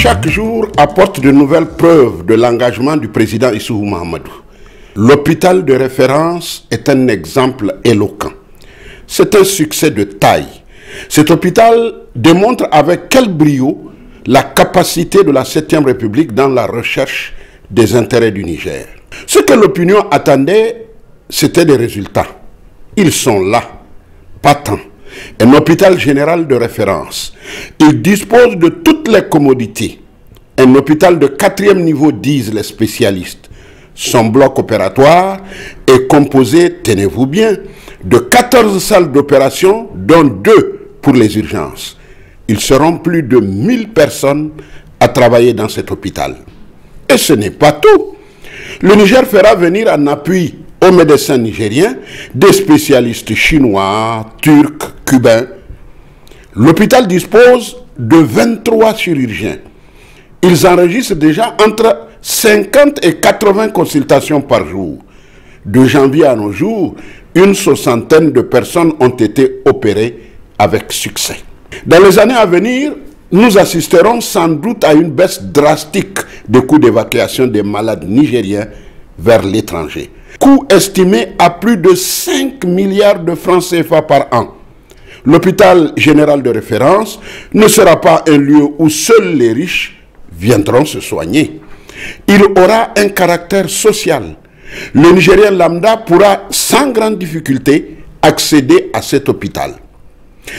Chaque jour apporte de nouvelles preuves de l'engagement du président Issoufou Mahamadou. L'hôpital de référence est un exemple éloquent. C'est un succès de taille. Cet hôpital démontre avec quel brio la capacité de la 7e République dans la recherche des intérêts du Niger. Ce que l'opinion attendait, c'était des résultats. Ils sont là, patents. Un hôpital général de référence. Il dispose de toutes les commodités. Un hôpital de 4e niveau, disent les spécialistes. Son bloc opératoire est composé, tenez-vous bien, de 14 salles d'opération, dont 2 pour les urgences. Ils seront plus de 1000 personnes à travailler dans cet hôpital. Et ce n'est pas tout. Le Niger fera venir en appui aux médecins nigériens des spécialistes chinois, turcs, cubains. L'hôpital dispose de 23 chirurgiens. Ils enregistrent déjà entre 50 et 80 consultations par jour. De janvier à nos jours, une 60aine de personnes ont été opérées avec succès. Dans les années à venir, nous assisterons sans doute à une baisse drastique des coûts d'évacuation des malades nigériens vers l'étranger. Coût estimé à plus de 5 milliards de francs CFA par an. L'hôpital général de référence ne sera pas un lieu où seuls les riches viendront se soigner. Il aura un caractère social. Le Nigérien lambda pourra sans grande difficulté accéder à cet hôpital.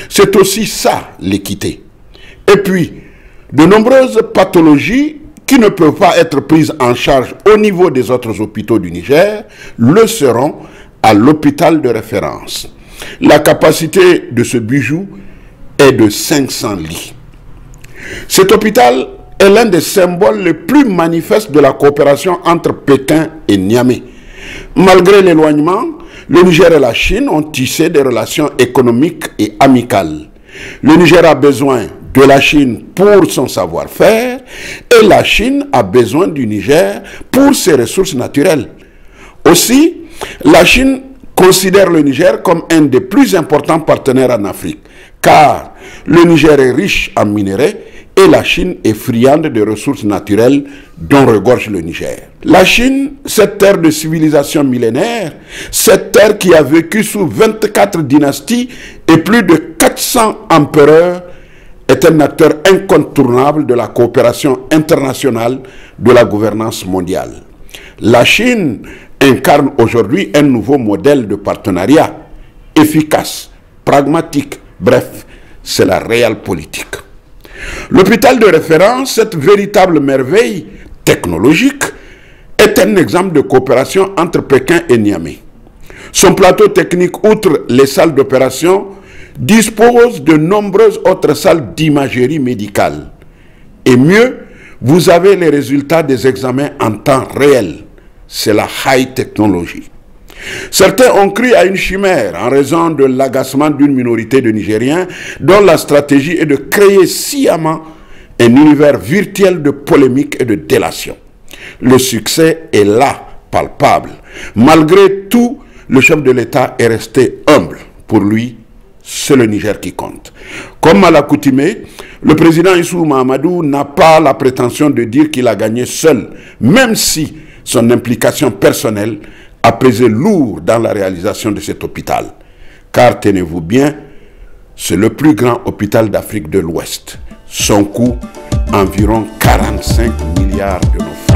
C'est aussi ça l'équité. Et puis, de nombreuses pathologies qui ne peuvent pas être prises en charge au niveau des autres hôpitaux du Niger le seront à l'hôpital de référence. La capacité de ce bijou est de 500 lits. Cet hôpital est l'un des symboles les plus manifestes de la coopération entre Pékin et Niamey. Malgré l'éloignement, le Niger et la Chine ont tissé des relations économiques et amicales. Le Niger a besoin de la Chine pour son savoir-faire et la Chine a besoin du Niger pour ses ressources naturelles. Aussi, la Chine considère le Niger comme un des plus importants partenaires en Afrique, car le Niger est riche en minerais et la Chine est friande de ressources naturelles dont regorge le Niger. La Chine, cette terre de civilisation millénaire, cette terre qui a vécu sous 24 dynasties et plus de 400 empereurs, est un acteur incontournable de la coopération internationale de la gouvernance mondiale. La Chine incarne aujourd'hui un nouveau modèle de partenariat efficace, pragmatique, bref, c'est la réelle politique. L'hôpital de référence, cette véritable merveille technologique, est un exemple de coopération entre Pékin et Niamey. Son plateau technique, outre les salles d'opération, dispose de nombreuses autres salles d'imagerie médicale. Et mieux, vous avez les résultats des examens en temps réel. C'est la high technology. Certains ont cru à une chimère en raison de l'agacement d'une minorité de Nigériens dont la stratégie est de créer sciemment un univers virtuel de polémique et de délation. Le succès est là, palpable. Malgré tout, le chef de l'État est resté humble. Pour lui, c'est le Niger qui compte. Comme à l'accoutumée, le président Issoufou Mahamadou n'a pas la prétention de dire qu'il a gagné seul, même si son implication personnelle a pesé lourd dans la réalisation de cet hôpital. Car tenez-vous bien, c'est le plus grand hôpital d'Afrique de l'Ouest. Son coût, environ 45 milliards de nos francs.